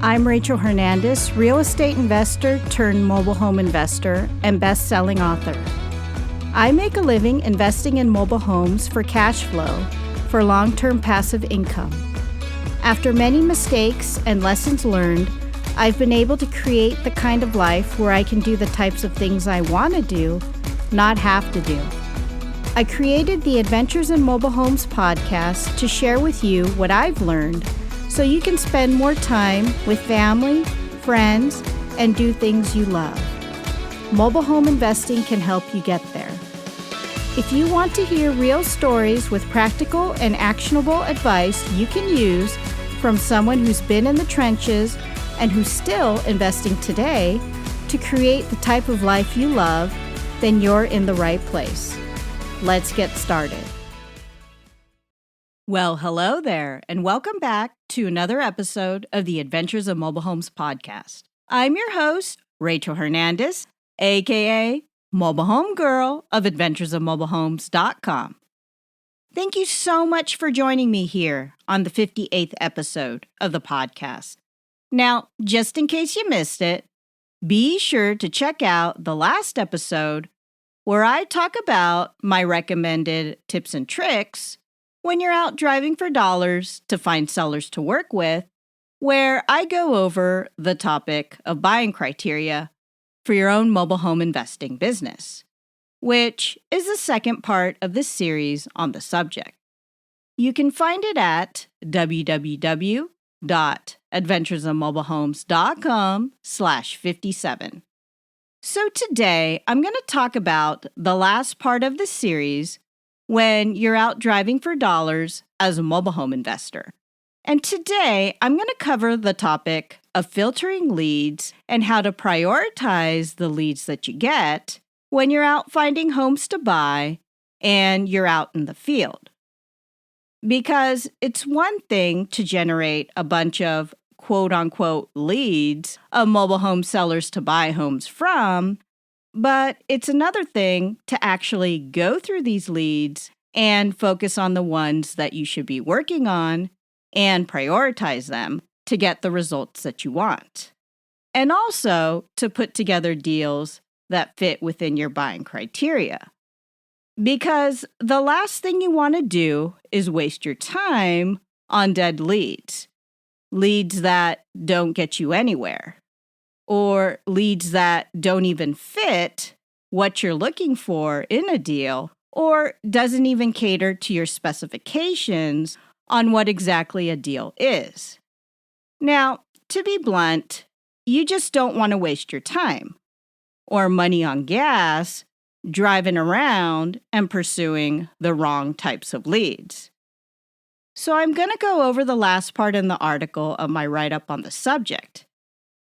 I'm Rachel Hernandez, real estate investor turned mobile home investor and best-selling author. I make a living investing in mobile homes for cash flow for long-term passive income. After many mistakes and lessons learned, I've been able to create the kind of life where I can do the types of things I want to do, not have to do. I created the Adventures in Mobile Homes podcast to share with you what I've learned so you can spend more time with family, friends, and do things you love. Mobile home investing can help you get there. If you want to hear real stories with practical and actionable advice you can use from someone who's been in the trenches and who's still investing today to create the type of life you love, then you're in the right place. Let's get started. Well, hello there, and welcome back to another episode of the Adventures of Mobile Homes podcast. I'm your host, Rachel Hernandez, aka Mobile Home Girl of AdventuresOfMobileHomes.com. Thank you so much for joining me here on the 58th episode of the podcast. Now, just in case you missed it, be sure to check out the last episode where I talk about my recommended tips and tricks when you're out driving for dollars to find sellers to work with, where I go over the topic of buying criteria for your own mobile home investing business, which is the second part of this series on the subject. You can find it at www.adventuresofmobilehomes.com/57. So today, I'm going to talk about the last part of the series when you're out driving for dollars as a mobile home investor. And today, I'm going to cover the topic of filtering leads and how to prioritize the leads that you get when you're out finding homes to buy and you're out in the field. Because it's one thing to generate a bunch of quote-unquote leads of mobile home sellers to buy homes from, but it's another thing to actually go through these leads and focus on the ones that you should be working on and prioritize them to get the results that you want. And also to put together deals that fit within your buying criteria. Because the last thing you want to do is waste your time on dead leads. Leads that don't get you anywhere. Or leads that don't even fit what you're looking for in a deal, or doesn't even cater to your specifications on what exactly a deal is. Now, to be blunt, you just don't want to waste your time or money on gas driving around and pursuing the wrong types of leads. So I'm going to go over the last part in the article of my write-up on the subject.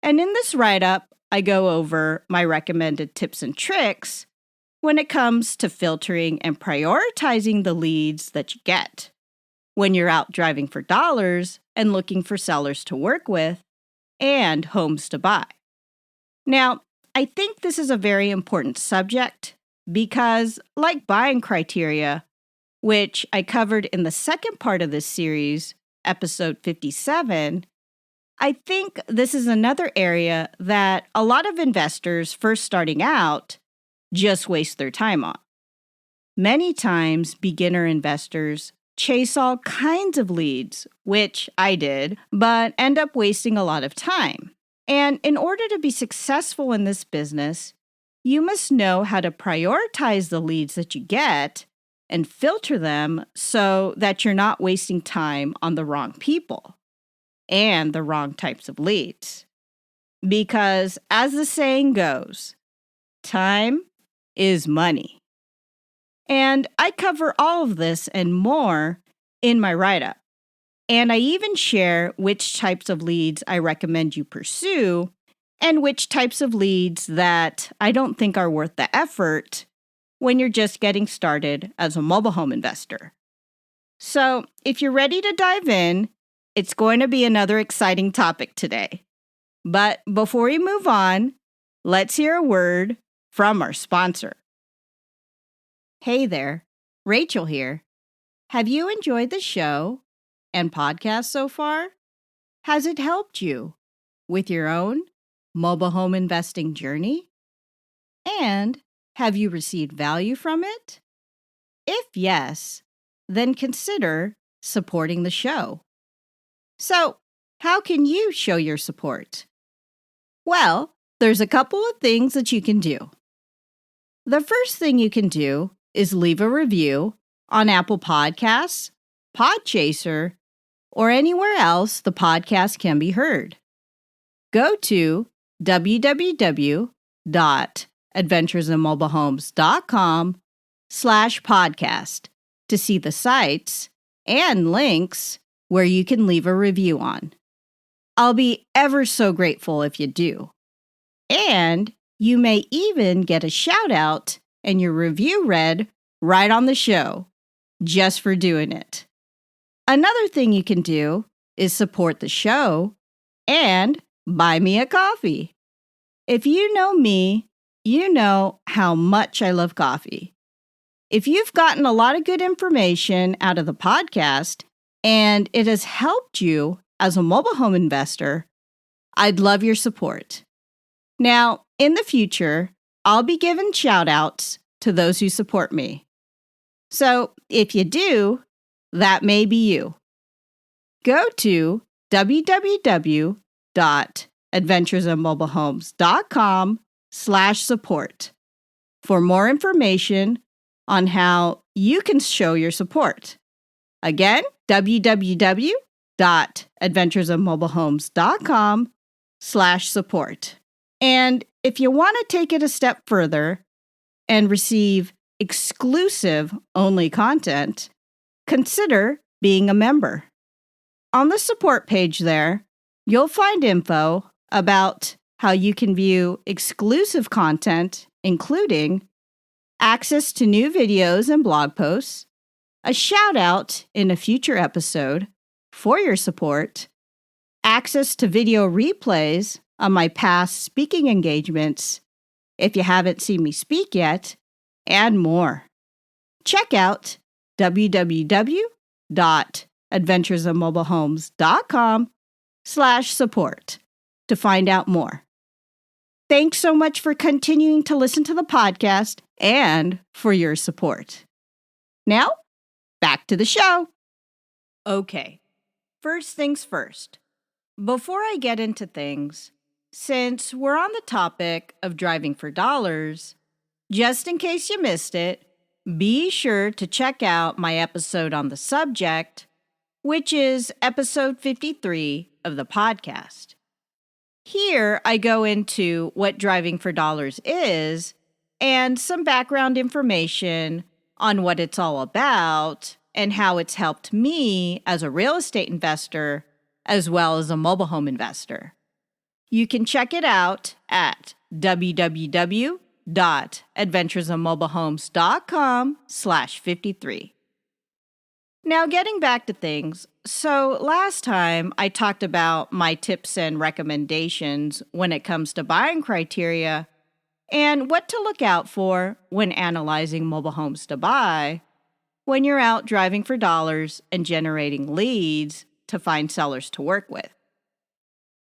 And in this write-up, I go over my recommended tips and tricks when it comes to filtering and prioritizing the leads that you get when you're out driving for dollars and looking for sellers to work with and homes to buy. Now, I think this is a very important subject because, like buying criteria, which I covered in the second part of this series, episode 57, I think this is another area that a lot of investors first starting out just waste their time on. Many times, beginner investors chase all kinds of leads, which I did, but end up wasting a lot of time. And in order to be successful in this business, you must know how to prioritize the leads that you get and filter them so that you're not wasting time on the wrong people and the wrong types of leads. Because as the saying goes, time is money. And I cover all of this and more in my write-up. And I even share which types of leads I recommend you pursue and which types of leads that I don't think are worth the effort when you're just getting started as a mobile home investor. So if you're ready to dive in, it's going to be another exciting topic today. But before we move on, let's hear a word from our sponsor. Hey there, Rachel here. Have you enjoyed the show and podcast so far? Has it helped you? with your own mobile home investing journey? And have you received value from it? If yes, then consider supporting the show. So, how can you show your support? Well, there's a couple of things that you can do. The first thing you can do is leave a review on Apple Podcasts, Podchaser, or anywhere else the podcast can be heard. Go to www.adventuresinmobilehomes.com/podcast to see the sites and links where you can leave a review on. I'll be ever so grateful if you do. And you may even get a shout out and your review read right on the show, just for doing it. Another thing you can do is support the show and buy me a coffee. If you know me, you know how much I love coffee. If you've gotten a lot of good information out of the podcast and it has helped you as a mobile home investor, I'd love your support. Now, in the future, I'll be giving shout outs to those who support me. So if you do, that may be you. Go to www.adventuresinmobilehomes.com/support for more information on how you can show your support. Again, www.adventuresinmobilehomes.com/support. And if you want to take it a step further and receive exclusive only content, consider being a member. On the support page there, you'll find info about how you can view exclusive content, including access to new videos and blog posts, a shout out in a future episode for your support, access to video replays on my past speaking engagements if you haven't seen me speak yet, and more. Check out www.adventuresinmobilehomes.com/support to find out more. Thanks so much for continuing to listen to the podcast and for your support. Now, back to the show. Okay, first things first. Before I get into things, since we're on the topic of driving for dollars, just in case you missed it, be sure to check out my episode on the subject, which is episode 53 of the podcast. Here, I go into what driving for dollars is and some background information on what it's all about and how it's helped me as a real estate investor as well as a mobile home investor. You can check it out at www.adventuresinmobilehomes.com/53. Now, getting back to things. So last time I talked about my tips and recommendations when it comes to buying criteria and what to look out for when analyzing mobile homes to buy when you're out driving for dollars and generating leads to find sellers to work with.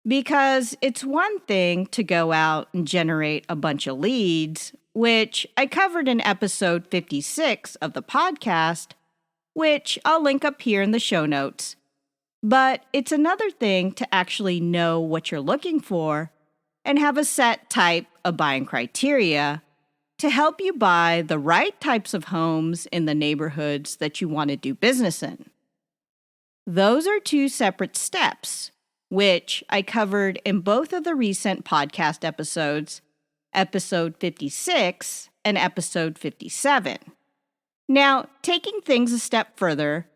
Because it's one thing to go out and generate a bunch of leads, which I covered in episode 56 of the podcast, which I'll link up here in the show notes. But it's another thing to actually know what you're looking for and have a set type of buying criteria to help you buy the right types of homes in the neighborhoods that you want to do business in. Those are two separate steps, which I covered in both of the recent podcast episodes, episode 56 and episode 57. Now, taking things a step further,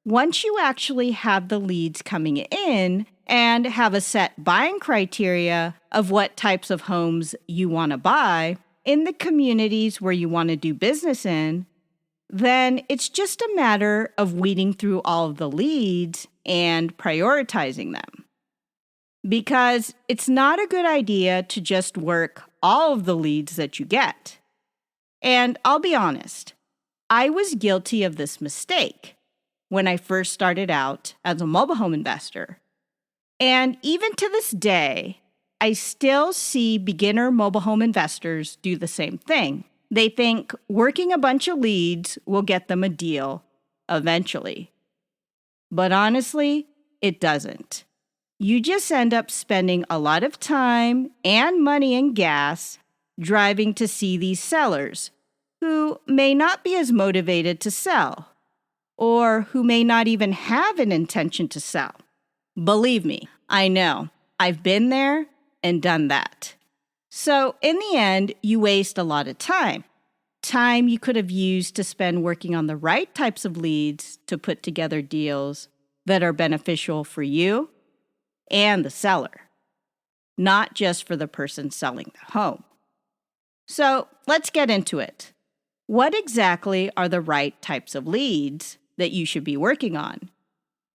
once you actually have the leads coming in and have a set buying criteria of what types of homes you want to buy in the communities where you want to do business in, then it's just a matter of weeding through all of the leads and prioritizing them. Because it's not a good idea to just work all of the leads that you get. And I'll be honest, I was guilty of this mistake when I first started out as a mobile home investor. And even to this day, I still see beginner mobile home investors do the same thing. They think working a bunch of leads will get them a deal eventually. But honestly, it doesn't. You just end up spending a lot of time and money and gas driving to see these sellers who may not be as motivated to sell or who may not even have an intention to sell. Believe me, I know. I've been there and done that. So in the end, you waste a lot of time. Time you could have used to spend working on the right types of leads to put together deals that are beneficial for you and the seller, not just for the person selling the home. So let's get into it. What exactly are the right types of leads that you should be working on?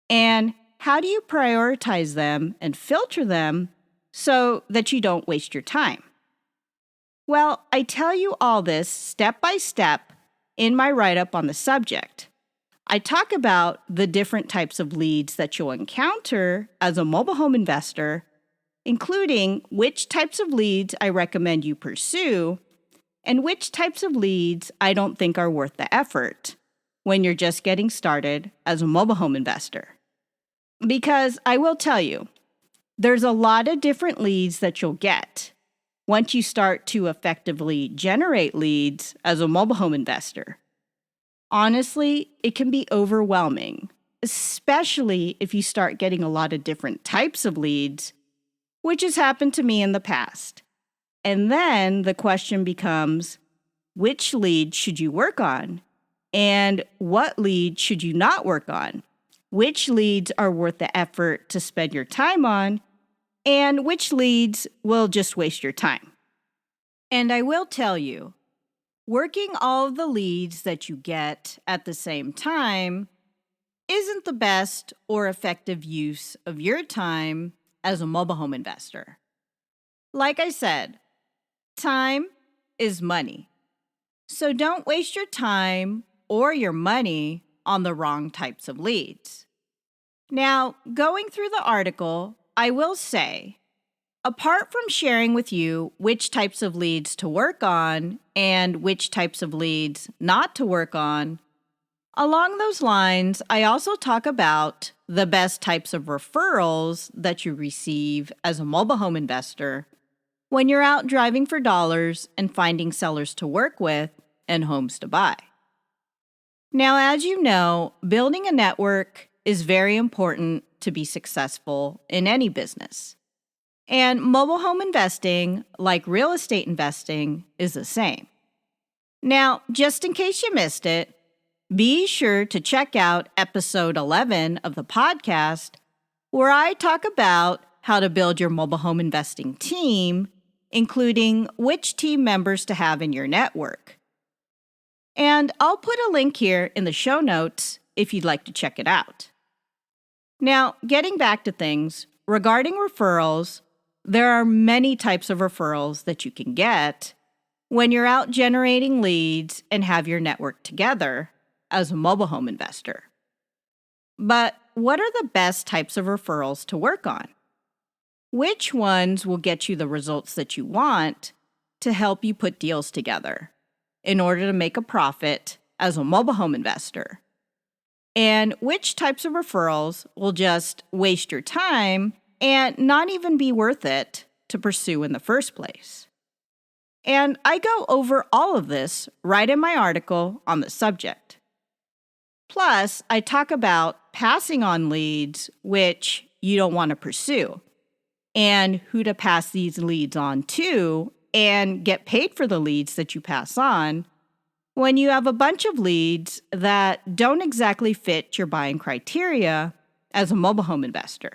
And how do you prioritize them and filter them so that you don't waste your time? Well, I tell you all this step by step in my write-up on the subject. I talk about the different types of leads that you'll encounter as a mobile home investor, including which types of leads I recommend you pursue and which types of leads I don't think are worth the effort when you're just getting started as a mobile home investor. Because I will tell you, there's a lot of different leads that you'll get once you start to effectively generate leads as a mobile home investor. Honestly, it can be overwhelming, especially if you start getting a lot of different types of leads, which has happened to me in the past. And then the question becomes, which lead should you work on? And what lead should you not work on? Which leads are worth the effort to spend your time on? And which leads will just waste your time? And I will tell you, working all of the leads that you get at the same time isn't the best or effective use of your time as a mobile home investor. Like I said, time is money. So don't waste your time or your money on the wrong types of leads. Now, going through the article, I will say, apart from sharing with you which types of leads to work on and which types of leads not to work on, along those lines, I also talk about the best types of referrals that you receive as a mobile home investor when you're out driving for dollars and finding sellers to work with and homes to buy. Now, as you know, building a network is very important to be successful in any business. And mobile home investing, like real estate investing, is the same. Now, just in case you missed it, be sure to check out episode 11 of the podcast, where I talk about how to build your mobile home investing team, including which team members to have in your network. And I'll put a link here in the show notes if you'd like to check it out. Now, getting back to things, regarding referrals, there are many types of referrals that you can get when you're out generating leads and have your network together as a mobile home investor. But what are the best types of referrals to work on? Which ones will get you the results that you want to help you put deals together in order to make a profit as a mobile home investor? And which types of referrals will just waste your time and not even be worth it to pursue in the first place? And I go over all of this right in my article on the subject. Plus, I talk about passing on leads which you don't want to pursue, and who to pass these leads on to and get paid for the leads that you pass on when you have a bunch of leads that don't exactly fit your buying criteria as a mobile home investor.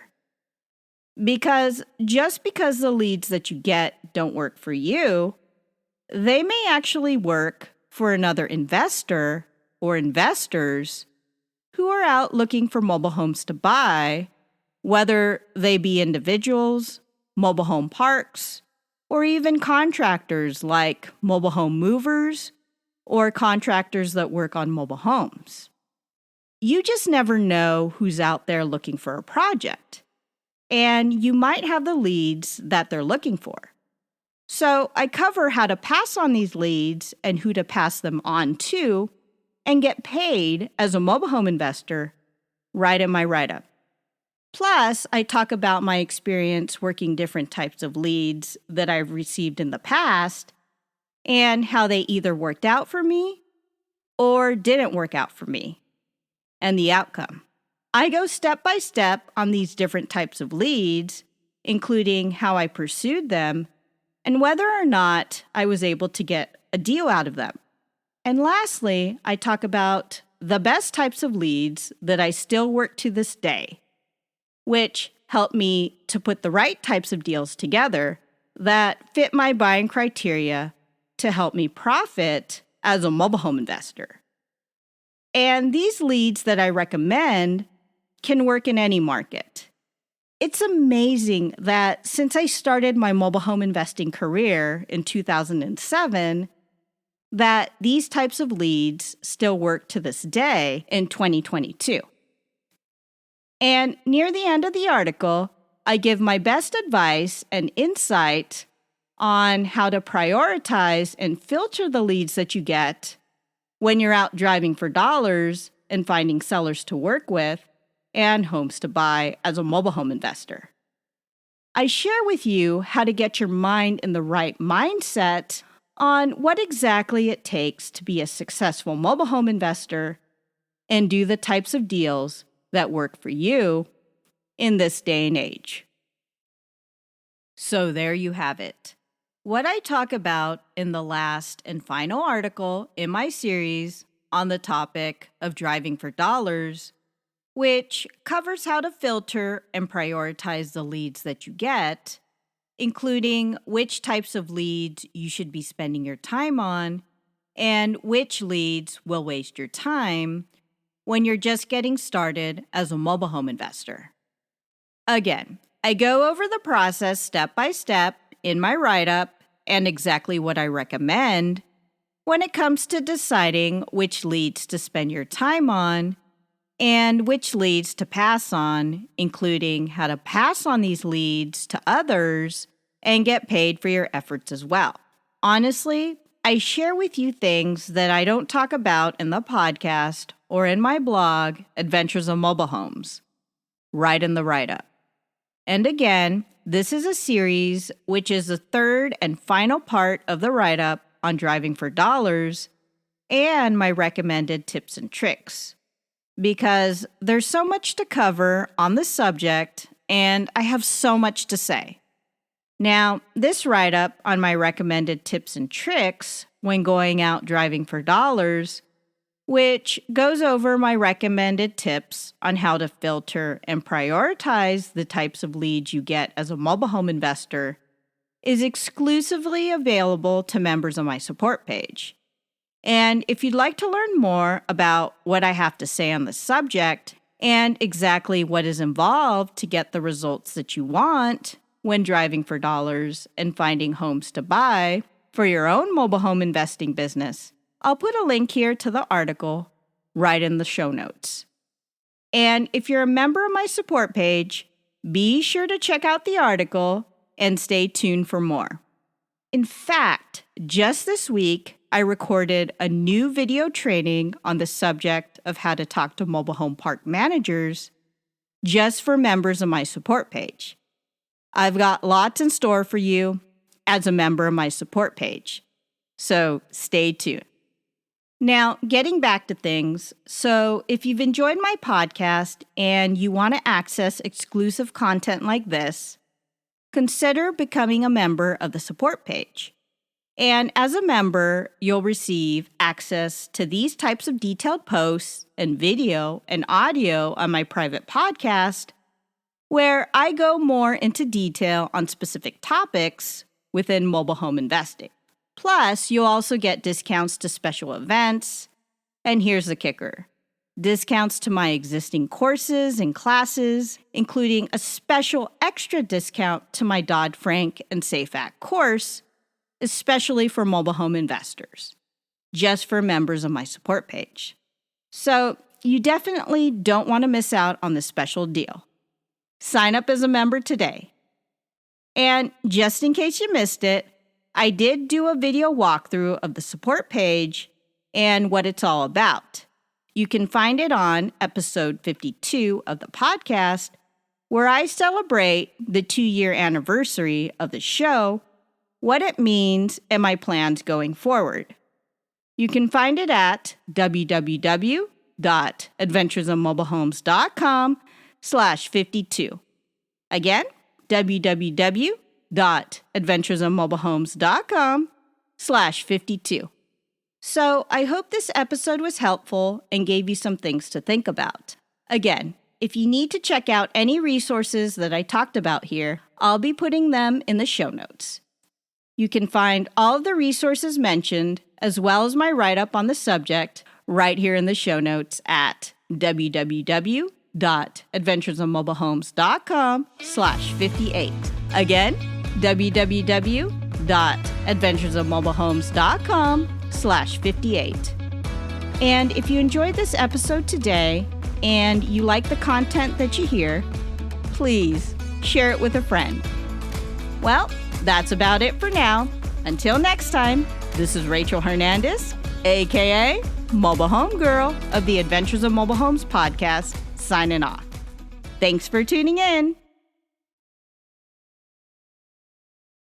Because just because the leads that you get don't work for you, they may actually work for another investor or investors who are out looking for mobile homes to buy, whether they be individuals, mobile home parks, or even contractors like mobile home movers or contractors that work on mobile homes. You just never know who's out there looking for a project. and you might have the leads that they're looking for. So I cover how to pass on these leads and who to pass them on to and get paid as a mobile home investor right in my write-up. Plus, I talk about my experience working different types of leads that I've received in the past and how they either worked out for me or didn't work out for me, and the outcome. I go step by step on these different types of leads, including how I pursued them and whether or not I was able to get a deal out of them. And lastly, I talk about the best types of leads that I still work to this day, which help me to put the right types of deals together that fit my buying criteria to help me profit as a mobile home investor. And these leads that I recommend can work in any market. It's amazing that since I started my mobile home investing career in 2007, that these types of leads still work to this day in 2022. And near the end of the article, I give my best advice and insight on how to prioritize and filter the leads that you get when you're out driving for dollars and finding sellers to work with and homes to buy as a mobile home investor. I share with you how to get your mind in the right mindset on what exactly it takes to be a successful mobile home investor and do the types of deals that work for you in this day and age. So there you have it. What I talk about in the last and final article in my series on the topic of driving for dollars, which covers how to filter and prioritize the leads that you get, including which types of leads you should be spending your time on and which leads will waste your time when you're just getting started as a mobile home investor. Again, I go over the process step by step in my write-up and exactly what I recommend when it comes to deciding which leads to spend your time on and which leads to pass on, including how to pass on these leads to others and get paid for your efforts as well. Honestly, I share with you things that I don't talk about in the podcast or in my blog, Adventures of Mobile Homes, right in the write-up. And again, this is a series which is the third and final part of the write-up on driving for dollars and my recommended tips and tricks, because there's so much to cover on the subject and I have so much to say. Now, this write-up on my recommended tips and tricks when going out driving for dollars, which goes over my recommended tips on how to filter and prioritize the types of leads you get as a mobile home investor, is exclusively available to members of my support page. And if you'd like to learn more about what I have to say on the subject and exactly what is involved to get the results that you want when driving for dollars and finding homes to buy for your own mobile home investing business, I'll put a link here to the article right in the show notes. And if you're a member of my support page, be sure to check out the article and stay tuned for more. In fact, just this week, I recorded a new video training on the subject of how to talk to mobile home park managers just for members of my support page. I've got lots in store for you as a member of my support page, so stay tuned. Now, getting back to things, so if you've enjoyed my podcast and you want to access exclusive content like this, consider becoming a member of the support page. And as a member, you'll receive access to these types of detailed posts and video and audio on my private podcast, where I go more into detail on specific topics within mobile home investing. Plus, you'll also get discounts to special events. And here's the kicker: discounts to my existing courses and classes, including a special extra discount to my Dodd-Frank and SAFE Act course, especially for mobile home investors, just for members of my support page. So you definitely don't want to miss out on this special deal. Sign up as a member today. And just in case you missed it, I did do a video walkthrough of the support page and what it's all about. You can find it on episode 52 of the podcast, where I celebrate the 2-year anniversary of the show, what it means, and my plans going forward. You can find it at www.adventuresofmobilehomes.com/52. Again, www.adventuresofmobilehomes.com/52. So I hope this episode was helpful and gave you some things to think about. Again, if you need to check out any resources that I talked about here, I'll be putting them in the show notes. You can find all of the resources mentioned, as well as my write-up on the subject, right here in the show notes at www.adventuresofmobilehomes.com/58. Again, www.adventuresofmobilehomes.com/58. And if you enjoyed this episode today and you like the content that you hear, please share it with a friend. Well, that's about it for now. Until next time, this is Rachel Hernandez, aka Mobile Home Girl of the Adventures of Mobile Homes podcast, signing off. Thanks for tuning in.